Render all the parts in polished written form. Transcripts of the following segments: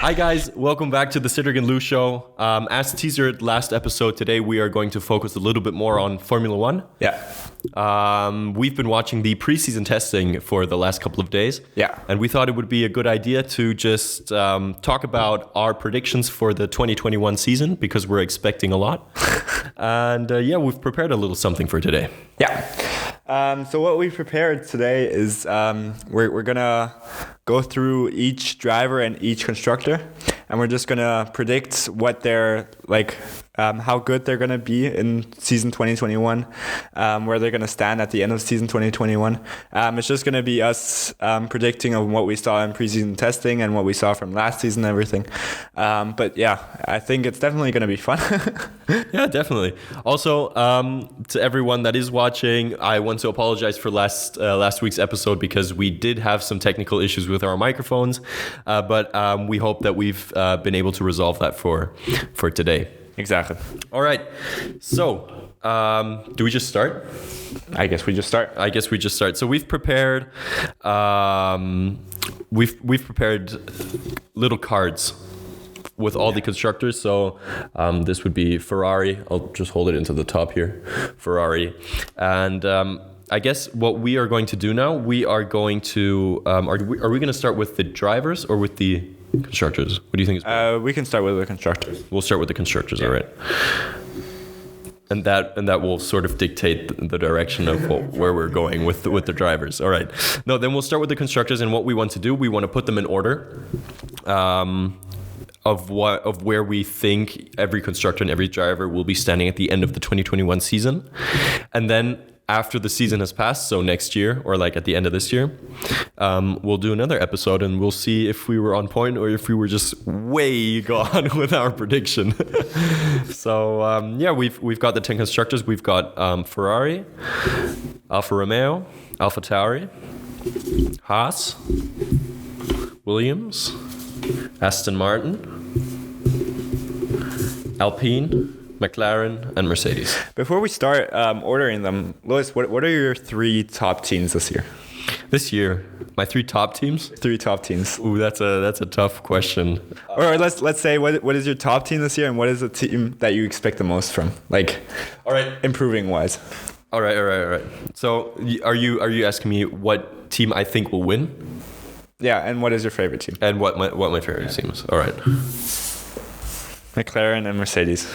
Hi guys, welcome back to the Cedric and Lou show. As teasered last episode, today we are going to focus a little bit more on Formula One. Yeah. We've been watching the preseason testing for the last couple of days. Yeah. And we thought it would be a good idea to just talk about our predictions for the 2021 season because we're expecting a lot. And we've prepared a little something for today. Yeah. So what we prepared today is we're gonna go through each driver and each constructor, and we're just gonna predict what they're like, how good they're gonna be in season 2021, where they're gonna stand at the end of season 2021. It's just gonna be us predicting of what we saw in preseason testing and what we saw from last season and everything. But yeah, I think it's definitely gonna be fun. Yeah, definitely. Also, to everyone that is watching, I want to apologize for last week's episode because we did have some technical issues with our microphones, but we hope that we've been able to resolve that for today. Exactly. All right. So, do we just start? I guess we just start. So we've prepared, we've prepared little cards with all the constructors. So this would be Ferrari. I'll just hold it into the top here. Ferrari. And I guess what we are going to do now, we are going to, are we going to start with the drivers or with the constructors? What do you think is better? We can start with the constructors. We'll start with the constructors, all right. And that will sort of dictate the direction of where we're going with the drivers. All right. No, then we'll start with the constructors, and what we want to do, we want to put them in order. Of where we think every constructor and every driver will be standing at the end of the 2021 season. And then after the season has passed, so next year or like at the end of this year, we'll do another episode and we'll see if we were on point or if we were just way gone with our prediction. So we've got the 10 constructors. We've got Ferrari, Alfa Romeo, Alfa Tauri, Haas, Williams, Aston Martin, Alpine, McLaren, and Mercedes. Before we start ordering them, Louis, what are your three top teams this year? This year, my three top teams? Three top teams. Ooh, that's a tough question. Or let's say what is your top team this year and what is the team that you expect the most from? Like, all right, improving wise. All right. So, are you asking me what team I think will win? Yeah, and what is your favorite team? And what my favorite team is. All right. McLaren and Mercedes.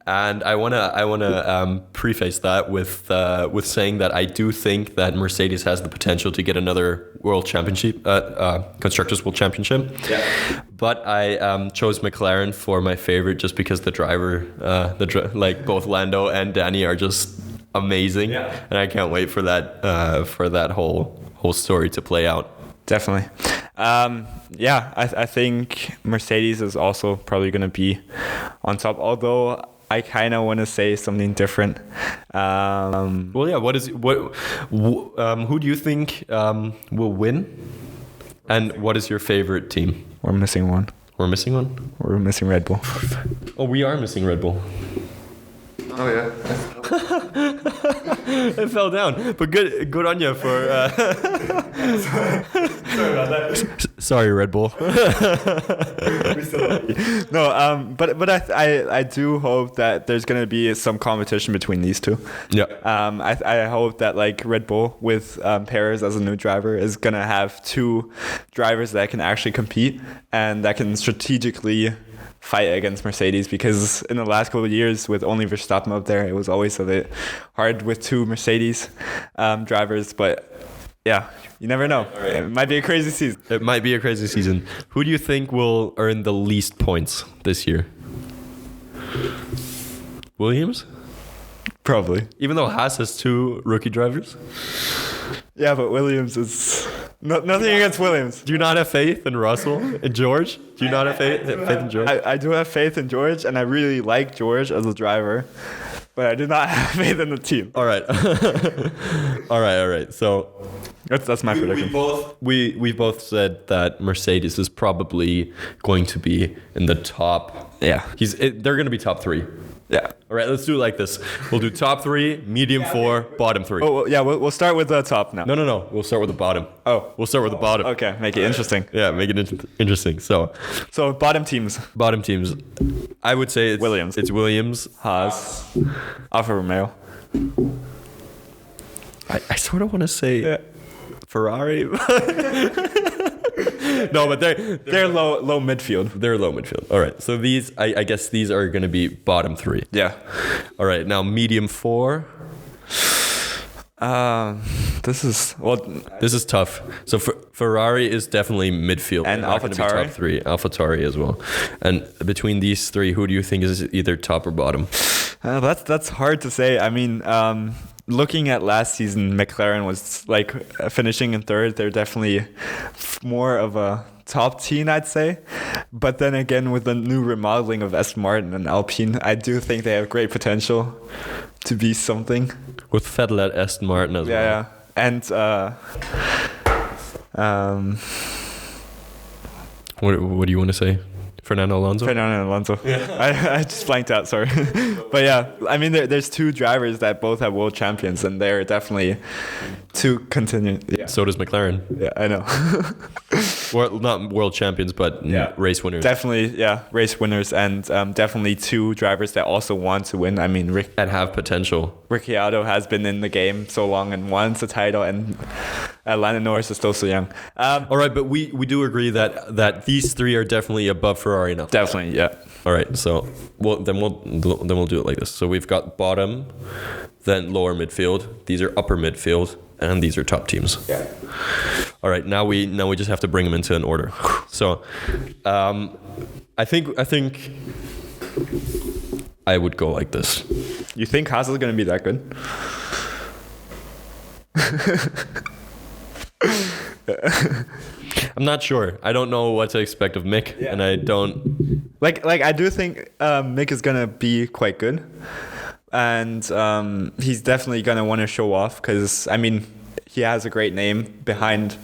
And I wanna preface that with saying that I do think that Mercedes has the potential to get another world championship, constructors world championship. Yeah. But I chose McLaren for my favorite just because the driver, like both Lando and Danny are just amazing. Yeah. And I can't wait for that whole story to play out. Definitely. I think Mercedes is also probably going to be on top, although I kind of want to say something different. Who do you think will win? And what is your favorite team? We're missing one. We're missing one? We're missing Red Bull. Oh, we are missing Red Bull. Oh, yeah. It fell down. But good on you for... Sorry about that. Sorry, Red Bull. No, but I do hope that there's going to be some competition between these two. Yeah. I hope that like Red Bull with Perez as a new driver is going to have two drivers that can actually compete and that can strategically fight against Mercedes, because in the last couple of years with only Verstappen up there, it was always a bit hard with two Mercedes drivers. But yeah, you never know. Right. It might be a crazy season. Who do you think will earn the least points this year? Williams? Probably. Even though Haas has two rookie drivers? Yeah, but Williams is... nothing against Williams. Do you not have faith in Russell and George? Do you not have faith in George? I do have faith in George, and I really like George as a driver, but I do not have faith in the team. All right. All right. So that's my prediction. We both said that Mercedes is probably going to be in the top. Yeah. They're going to be top three. Yeah. All right, let's do it like this. We'll do top 3, medium 4, bottom 3. Oh, well, yeah, we'll start with the top now. No. We'll start with the bottom. Oh. We'll start with the bottom. Okay, make it interesting. Yeah, make it interesting. So, bottom teams. bottom teams. I would say it's Williams. It's Williams. Haas. Alfa Romeo. I sort of want to say Ferrari. No, but They're low midfield. they're low midfield. All right. So these, I guess these are going to be bottom 3. Yeah. All right. Now medium 4. This This is tough. So Ferrari is definitely midfield. And They're not gonna be AlphaTauri? top 3. AlphaTauri as well. And between these 3, who do you think is either top or bottom? that's hard to say. I mean, looking at last season, McLaren was like finishing in 3rd. They're definitely more of a top team, I'd say. But then again, with the new remodeling of Aston Martin and Alpine, I do think they have great potential to be something. With Vettel at Aston Martin as well. Yeah. And What do you want to say? Fernando Alonso? Fernando Alonso. Yeah. I just blanked out, sorry. But yeah, I mean, there's 2 drivers that both have world champions, and they're definitely to continue. Yeah. So does McLaren. Yeah, I know. Well, not world champions, but race winners. Definitely, yeah, race winners, and definitely 2 drivers that also want to win. I mean, and have potential. Ricciardo has been in the game so long and wants a title, and Lando Norris is still so young. All right, but we do agree that these 3 are definitely above Ferrari now. Definitely, yeah. All right, so we'll do it like this. So we've got bottom, then lower midfield. These are upper midfield, and these are top teams. Yeah. All right, now we just have to bring them into an order. So, I think I would go like this. You think Haas is going to be that good? I'm not sure. I don't know what to expect of Mick, and I don't like. I do think Mick is gonna be quite good, and he's definitely gonna want to show off because I mean he has a great name behind.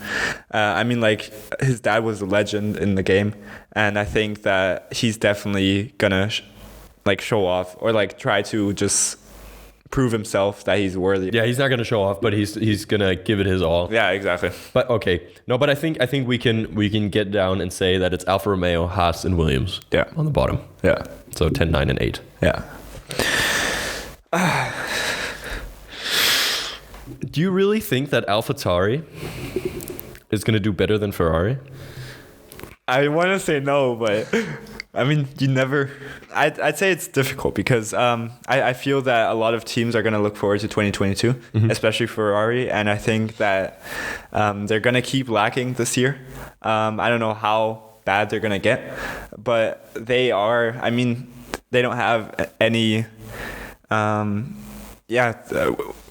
I mean, like his dad was a legend in the game, and I think that he's definitely gonna show off or like try to just prove himself that he's worthy. Yeah, he's not going to show off, but he's going to give it his all. Yeah, exactly. But okay. No, but I think we can get down and say that it's Alfa Romeo, Haas, and Williams. Yeah. On the bottom. Yeah. So 10, 9, and 8. Yeah. Do you really think that AlphaTauri is going to do better than Ferrari? I want to say no, but I mean, you never. I'd say it's difficult because I feel that a lot of teams are going to look forward to 2022, especially Ferrari, and I think that they're going to keep lacking this year. I don't know how bad they're going to get, but they are. I mean, they don't have any.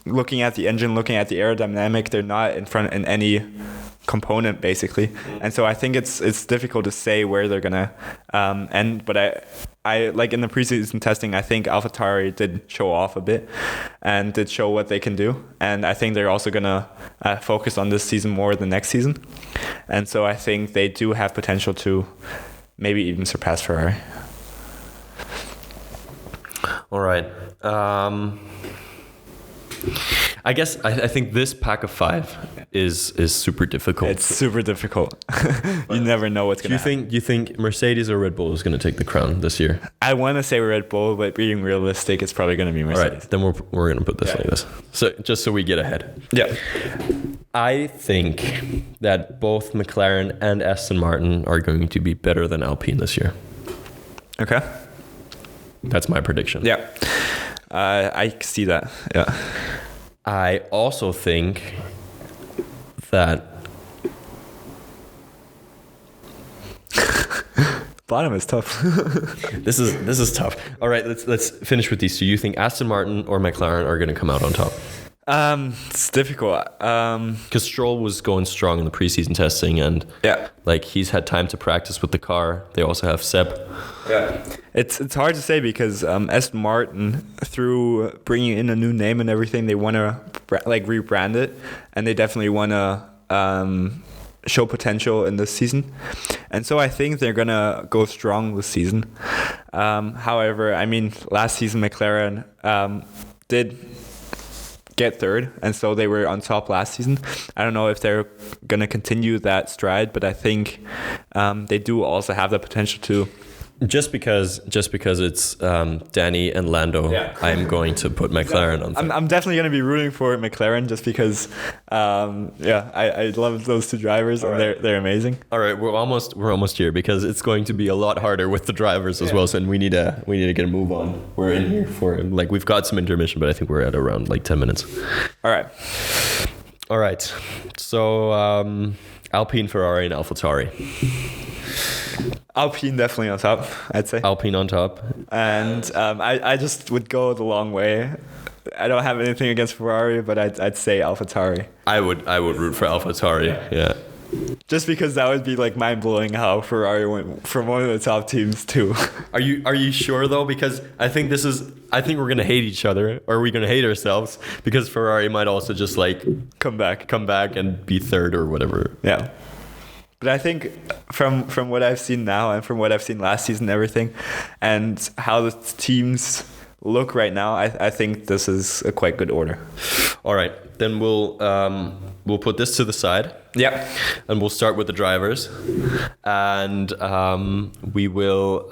Looking at the engine, looking at the aerodynamic, they're not in front in any component basically, and so I think it's difficult to say where they're gonna end. But I like in the preseason testing, I think AlphaTauri did show off a bit and did show what they can do, and I think they're also gonna focus on this season more than next season, and so I think they do have potential to maybe even surpass Ferrari. All right. I guess I think this pack of 5 is super difficult. It's super difficult. You never know what's gonna happen. Do you think Mercedes or Red Bull is going to take the crown this year? I want to say Red Bull, but being realistic, it's probably going to be Mercedes. All right, then we're going to put this like this. So just so we get ahead. Yeah. I think that both McLaren and Aston Martin are going to be better than Alpine this year. Okay. That's my prediction. Yeah. I see that. Yeah. I also think that bottom is tough. This is tough. All right, let's finish with these two. You think Aston Martin or McLaren are going to come out on top? It's difficult. Because Stroll was going strong in the preseason testing, and like he's had time to practice with the car. They also have Seb. Yeah, it's hard to say because Aston Martin, through bringing in a new name and everything, they want to rebrand it, and they definitely want to show potential in this season, and so I think they're gonna go strong this season. However, I mean, last season McLaren did get third, and so they were on top last season. I don't know if they're gonna continue that stride, but I think they do also have the potential to. Just because it's Danny and Lando, I'm going to put McLaren on third. I'm definitely going to be rooting for McLaren just because, I love those two drivers and they're amazing. All right, we're almost here because it's going to be a lot harder with the drivers as well. So and we need to get a move on. We're in here for like we've got some intermission, but I think we're at around like 10 minutes. All right. So Alpine, Ferrari, and AlphaTauri. Alpine definitely on top, I'd say. Alpine on top. And I just would go the long way. I don't have anything against Ferrari, but I'd say AlphaTauri. I would root for AlphaTauri. Yeah. Just because that would be like mind blowing how Ferrari went from one of the top teams to. Are you sure though? Because I think we're gonna hate each other, or we're gonna hate ourselves because Ferrari might also just like come back and be third or whatever. Yeah. But I think from what I've seen now and from what I've seen last season, everything, and how the teams look right now, I think this is a quite good order. All right, then we'll put this to the side. Yeah. And we'll start with the drivers, and we will.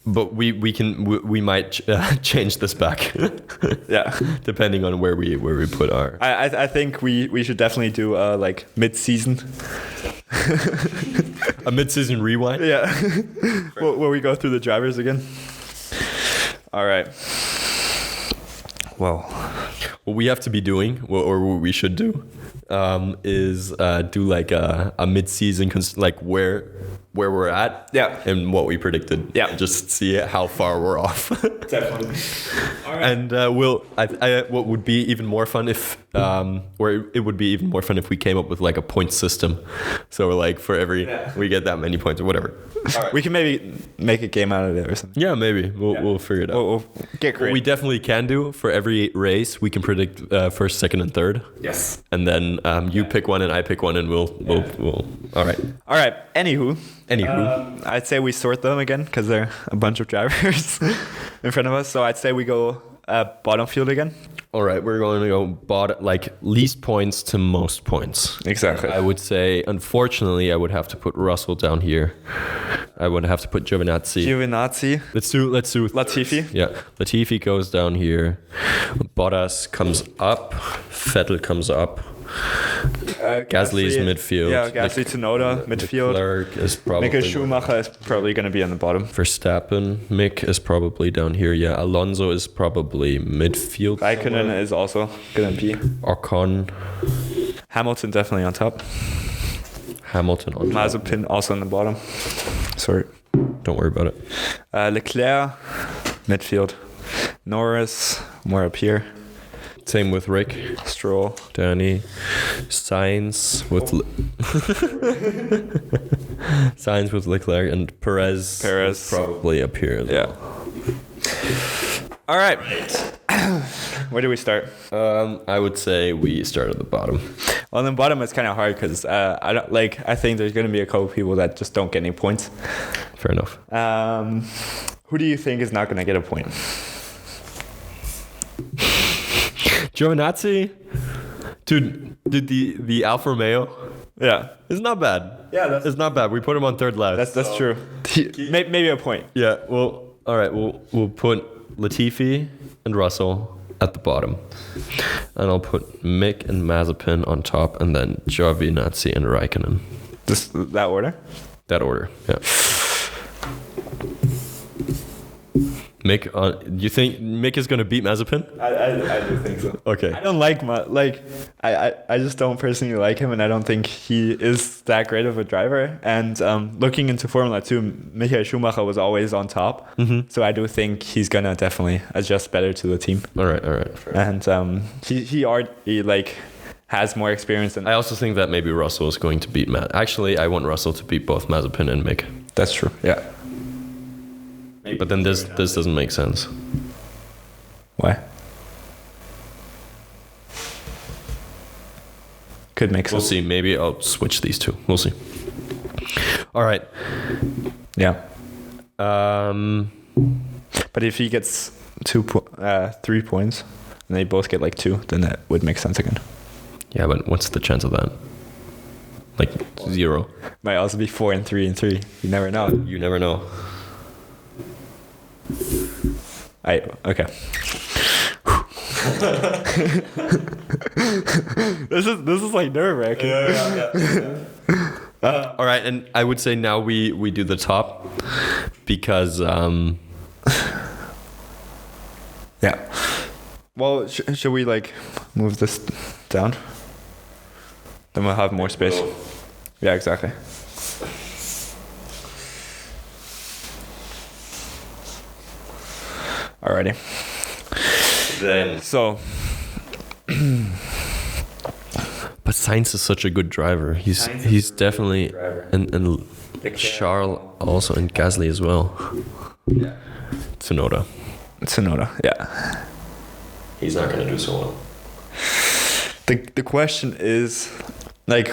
But we might change this back. Yeah, depending on where we put our. I think we should definitely do like mid-season. A mid-season rewind. Yeah, where we go through the drivers again. All right. Well, what we have to be doing, or what we should do, is do like a mid-season, like where we're at, and what we predicted, just see how far we're off. Definitely. All right. And what would be even more fun if, or it would be even more fun if we came up with like a point system. So like for every we get that many points or whatever. All right. We can maybe make a game out of it or something. Yeah, maybe we'll figure it out. We'll get creative. What we definitely can do for every race, we can predict first, second, and third. Yes. And then you pick one and I pick one, and we'll. All right. All right. Anywho, I'd say we sort them again because there are a bunch of drivers in front of us. So I'd say we go bottom field again. All right, we're going to go like least points to most points. Exactly. I would say, unfortunately, I would have to put Russell down here. I would have to put Giovinazzi. Let's do Latifi. Yeah, Latifi goes down here. Bottas comes up. Vettel comes up. Gasly's midfield. Yeah, Gasly, Tsunoda, midfield. Leclerc is probably. Mick Schumacher is probably going to be on the bottom. Verstappen. Mick is probably down here. Yeah, Alonso is probably midfield. Raikkonen is also going to be. Ocon. Hamilton definitely on top. Hamilton on top. Mazepin also on the bottom. Sorry. Don't worry about it. Leclerc, midfield. Norris, more up here. Same with Rick. Stroll. Danny. Sainz with Sainz with Leclerc, and Perez is probably up here as well. All right. Where do we start? I would say we start at the bottom. Well, on the bottom it's kind of hard because I think there's going to be a couple people that just don't get any points. Fair enough. Who do you think is not going to get a point? Giovinazzi, dude, the Alfa Romeo, it's not bad. Yeah, it's not bad. We put him on third last. That's true. Maybe a point. Yeah. Well, all right. We'll put Latifi and Russell at the bottom, and I'll put Mick and Mazepin on top, and then Giovinazzi and Raikkonen. That order? That order. Yeah. Mick, you think Mick is going to beat Mazepin? I do think so. Okay. I don't I just don't personally like him, and I don't think he is that great of a driver. And looking into Formula 2, Michael Schumacher was always on top. Mm-hmm. So I do think he's going to definitely adjust better to the team. All right. Fair. And he already has more experience than. I also think that maybe Russell is going to beat Matt. Actually, I want Russell to beat both Mazepin and Mick. That's true. Yeah. But then this doesn't make sense. Why? Could make sense. We'll see. Maybe I'll switch these two. We'll see. All right. Yeah. But if he gets 3 points and they both get like 2, then that would make sense again. Yeah, but what's the chance of that? Like 0. Might also be 4 and 3 and 3. You never know. You never know. Okay. This is like nerve-wracking. All right, and I would say now we do the top because yeah. Well, should we like move this down? Then we'll have more space. Yeah, exactly. Alrighty. then. So, But Sainz is such a good driver. He's definitely and Charles also and Gasly as well. yeah. Tsunoda. Yeah. He's not gonna do so well. The question is, like,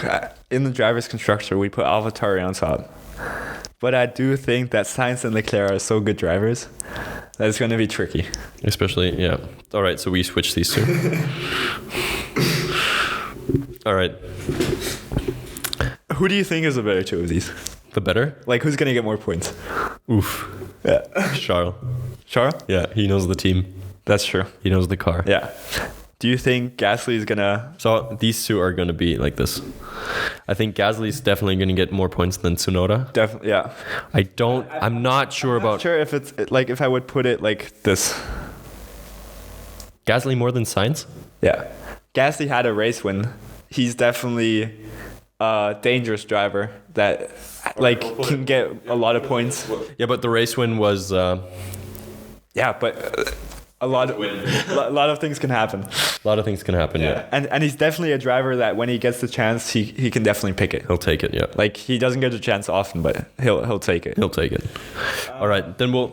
in the driver's constructor, we put AlphaTauri on top. But I do think that Sainz and Leclerc are so good drivers that it's going to be tricky. Especially, yeah. All right, so we switch these two. All right. Who do you think is the better two of these? The better? Like, who's going to get more points? Oof. Yeah. Charles. Charles? Yeah, he knows the team. That's true. He knows the car. Yeah. Do you think Gasly is going to... So these two are going to be like this. I think Gasly is definitely going to get more points than Tsunoda. Definitely, yeah. I'm not sure I'm not sure if it's, like, if I would put it like this. Gasly more than Sainz? Yeah. Gasly had a race win. He's definitely a dangerous driver that, like, can get a lot of points. Yeah, but the race win was... Yeah, but a lot of things can happen. A lot of things can happen, yeah. And he's definitely a driver that when he gets the chance, he can definitely pick it. He'll take it, yeah. Like, he doesn't get the chance often, but he'll take it. He'll take it. All right, then we'll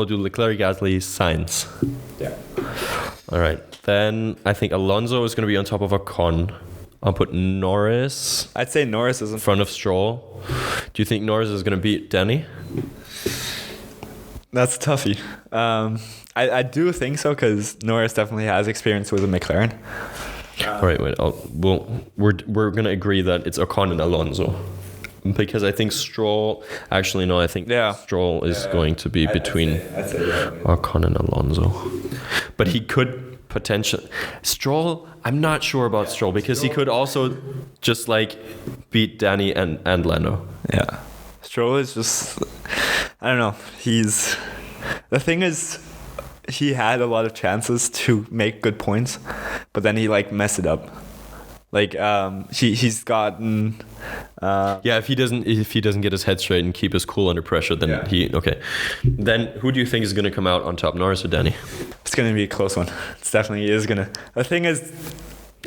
do Leclerc, Gasly, Sainz. Yeah. All right, then I think Alonso is going to be on top of Ocon. I'll put Norris I'd say Norris is in front of Stroll. Do you think Norris is going to beat Danny? That's toughy. I do think so because Norris definitely has experience with a McLaren. All right, wait. We're gonna agree that it's Ocon and Alonso, because I think Stroll. Actually, no. I think Stroll is going to be between Ocon and Alonso, but he could potentially Stroll. I'm not sure about Stroll because he could also just like beat Danny and Lando. Yeah, Stroll is just. I don't know. The thing is, he had a lot of chances to make good points, but then he like messed it up. Like he's gotten. Yeah, if he doesn't get his head straight and keep his cool under pressure, then okay. Then who do you think is going to come out on top, Norris or Danny? It's going to be a close one. It's definitely is going to. The thing is,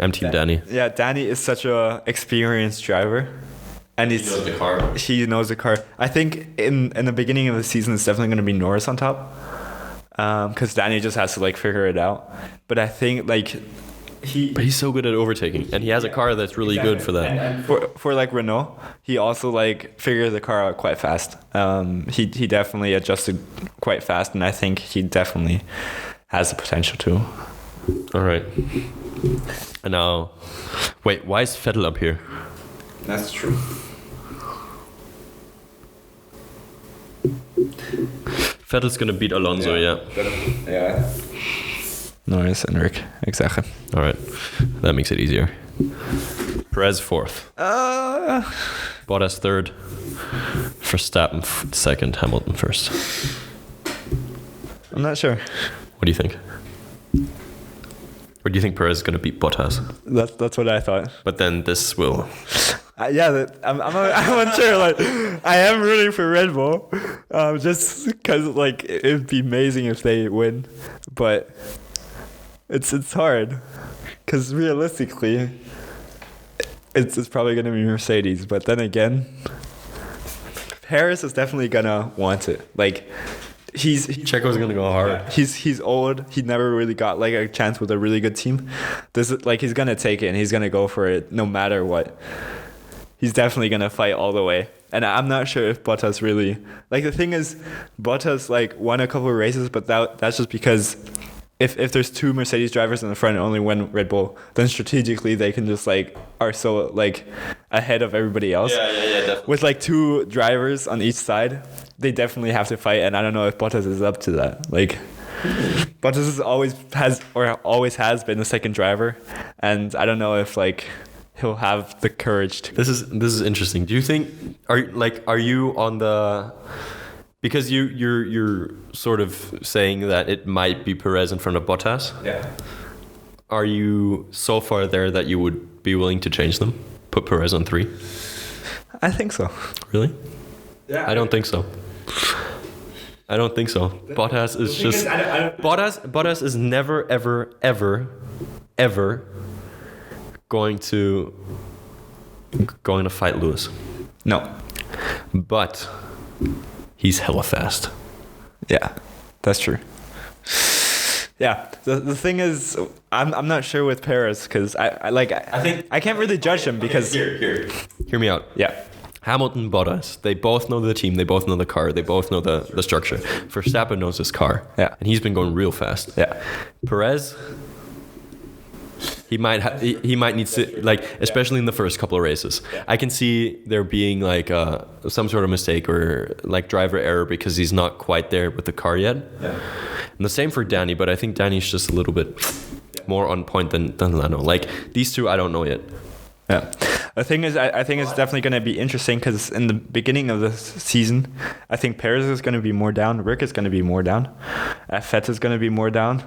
I'm Team Danny. Yeah, Danny is such a experienced driver. And he knows the car. He knows the car. I think in the beginning of the season, it's definitely going to be Norris on top, because Danny just has to like figure it out. But I think like but he's so good at overtaking, and he has a car that's really good for that. And for like Renault, he also like figured the car out quite fast. He definitely adjusted quite fast, and I think he definitely has the potential to. All right. And now, wait, why is Vettel up here? That's true. Vettel's gonna beat Alonso, yeah. Norris and Rick, exactly. All right, that makes it easier. Perez fourth. Bottas third. Verstappen second. Hamilton first. I'm not sure. What do you think? Or do you think Perez is gonna beat Bottas? That's what I thought. But then this will. I'm unsure. Like, I am rooting for Red Bull, just because like it'd be amazing if they win, but it's hard, because realistically, it's probably gonna be Mercedes. But then again, Paris is definitely gonna want it. Like, Checo's gonna go hard. He's old. He never really got like a chance with a really good team. This is like he's gonna take it and he's gonna go for it no matter what. he's definitely gonna fight all the way. And I'm not sure if Bottas really, like, the thing is, Bottas like won a couple of races, but that's just because if there's two Mercedes drivers in the front and only one Red Bull, then strategically they can just like are so like ahead of everybody else. Yeah, definitely. With like two drivers on each side, they definitely have to fight, and I don't know if Bottas is up to that. Like, Bottas always has been the second driver, and I don't know if like he'll have the courage to. This is interesting. Do you think are you on the, because you're sort of saying that it might be Perez in front of Bottas? Yeah. Are you so far there that you would be willing to change them? Put Perez on 3? I think so. Really? Yeah. I don't think so. Bottas is just Bottas is never ever going to fight Lewis. No. But he's hella fast. Yeah, that's true. Yeah, the thing is, I'm not sure with Perez because I think I can't really judge him because hear me out. Yeah. Hamilton, Bottas, they both know the team, they both know the car, they both know the structure. Verstappen knows his car, yeah, and he's been going real fast. Yeah. Perez, he might need to, like, especially in the first couple of races. Yeah. I can see there being like some sort of mistake or like driver error because he's not quite there with the car yet. Yeah. And the same for Danny, but I think Danny's just a little bit more on point than Lando. Like, these two, I don't know yet. Yeah. The thing is, I think it's definitely going to be interesting because in the beginning of the season, I think Perez is going to be more down, Rick is going to be more down, Vettel is going to be more down.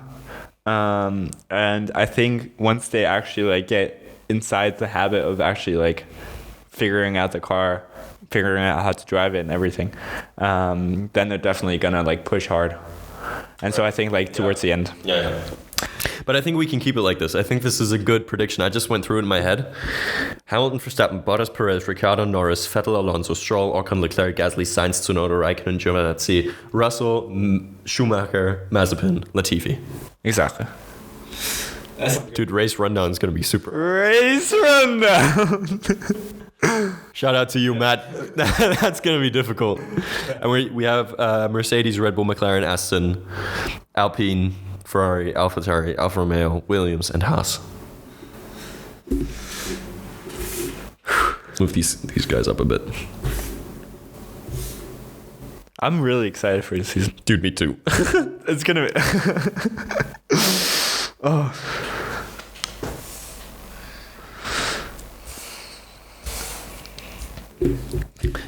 And I think once they actually like get inside the habit of actually like figuring out the car, figuring out how to drive it and everything, then they're definitely going to like push hard. And so I think like towards the end. Yeah. But I think we can keep it like this. I think this is a good prediction. I just went through it in my head. Hamilton, Verstappen, Bottas, Perez, Ricciardo, Norris, Vettel, Alonso, Stroll, Ocon, Leclerc, Gasly, Sainz, Tsunoda, Raikkonen, Giovinazzi, Russell, Schumacher, Mazepin, Latifi. Exactly. Dude, race rundown is going to be super. Race rundown. Shout out to you, Matt. That's going to be difficult. And we have Mercedes, Red Bull, McLaren, Aston, Alpine, Ferrari, AlphaTauri, Alfa Romeo, Williams, and Haas. Move these guys up a bit. I'm really excited for this season. Dude, me too. It's going to be... Oh.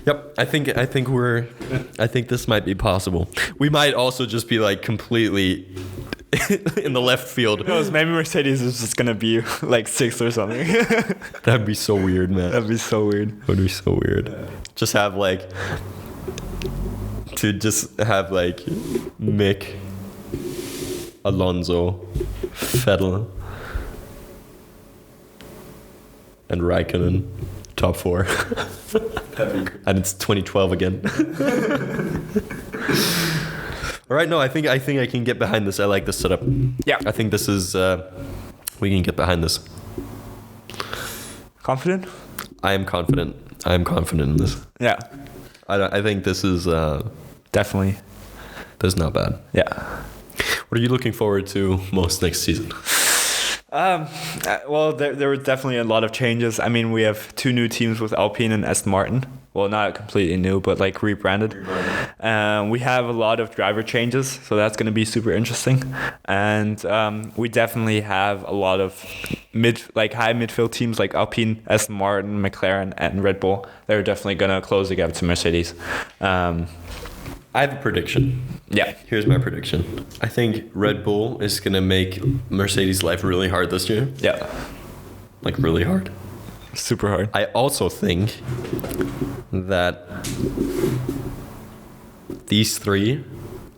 Yep, I think this might be possible. We might also just be like completely in the left field. Knows, maybe Mercedes is just gonna be like 6th or something. That'd be so weird, man. That'd be so weird. That would be so weird. Just have like Mick, Alonso, Vettel, and Raikkonen, top 4. And it's 2012 again. All right, no, I think I can get behind this. I like this setup. Yeah. I think this is we can get behind this. Confident? I am confident in this. Yeah. I think this is Definitely. This is not bad. Yeah. What are you looking forward to most next season? Well, there were definitely a lot of changes. I mean, we have 2 new teams with Alpine and Aston Martin. Well, not completely new, but like rebranded. We have a lot of driver changes, so that's going to be super interesting. And we definitely have a lot of high midfield teams like Alpine, Aston Martin, McLaren, and Red Bull. They're definitely going to close the gap to Mercedes. I have a prediction. Yeah. Here's my prediction. I think Red Bull is going to make Mercedes' life really hard this year. Yeah. Like really hard. Super hard. I also think that these 3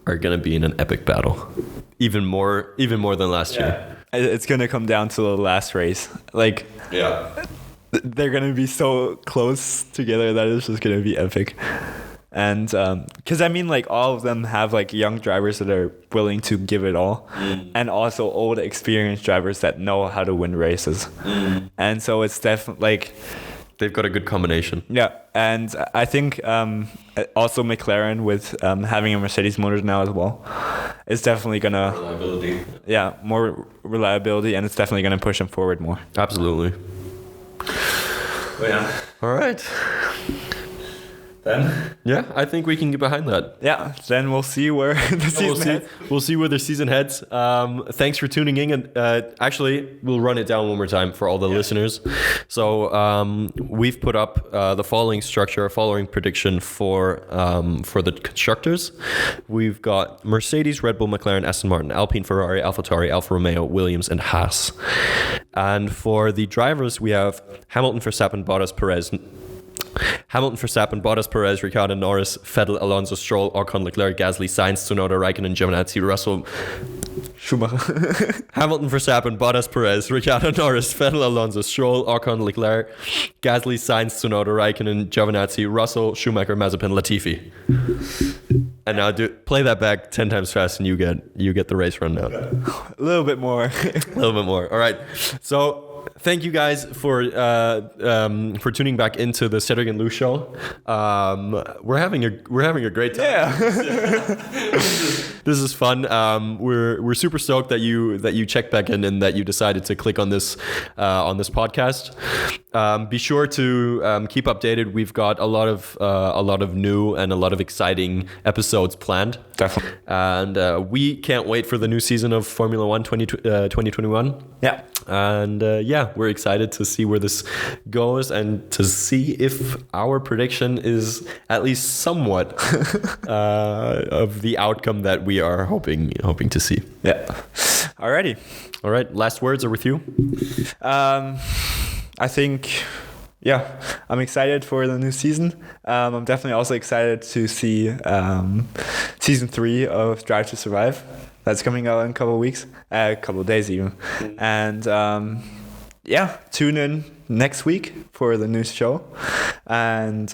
are going to be in an epic battle. Even more than last year. It's going to come down to the last race. Like, yeah. They're going to be so close together that it's just going to be epic. And because I mean, like, all of them have like young drivers that are willing to give it all, and also old experienced drivers that know how to win races. And so it's definitely like They've got a good combination. Yeah, and I think also McLaren with having a Mercedes motor now as well is definitely gonna Reliability. Yeah, more reliability, and it's definitely gonna push them forward more. Absolutely. But yeah. All right. Then Yeah, I think we can get behind that. yeah, then we'll see where the season heads. We'll see where the season heads. Thanks for tuning in. And actually, we'll run it down one more time for all the listeners. So we've put up the following structure, following prediction for the constructors. We've got Mercedes, Red Bull, McLaren, Aston Martin, Alpine, Ferrari, AlphaTauri, Alfa Romeo, Williams, and Haas. And for the drivers, we have Hamilton, Verstappen, Bottas, Perez, Ricciardo, Norris, Vettel, Alonso, Stroll, Ocon, Leclerc, Gasly, Sainz, Tsunoda, Raikkonen, Giovinazzi, Russell, Schumacher. Hamilton, Verstappen, Bottas, Perez, Ricciardo, Norris, Vettel, Alonso, Stroll, Ocon, Leclerc, Gasly, Sainz, Tsunoda, Raikkonen, Giovinazzi, Russell, Schumacher, Mazepin, Latifi. And now play that back 10 times fast, and you get the race rundown. A little bit more. A little bit more. All right. So thank you guys for tuning back into the Cedric and Lou show. We're having a great time. Yeah. This is fun. We're super stoked that you checked back in and that you decided to click on this podcast. Be sure to keep updated. We've got a lot of new and a lot of exciting episodes planned. Definitely. And we can't wait for the new season of Formula 1 2021. Yeah. And we're excited to see where this goes and to see if our prediction is at least somewhat of the outcome that we are hoping to see. Yeah. Alrighty. All right. Last words are with you. I think, I'm excited for the new season. I'm definitely also excited to see season 3 of Drive to Survive. That's coming out in a couple of weeks, a couple of days even. And tune in next week for the new show. And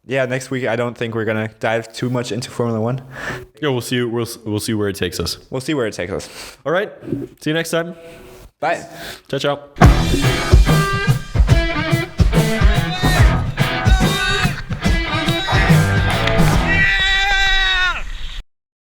next week I don't think we're gonna dive too much into Formula 1. Yeah, we'll see. We'll see where it takes us. We'll see where it takes us. All right. See you next time. Bye. Ciao, ciao.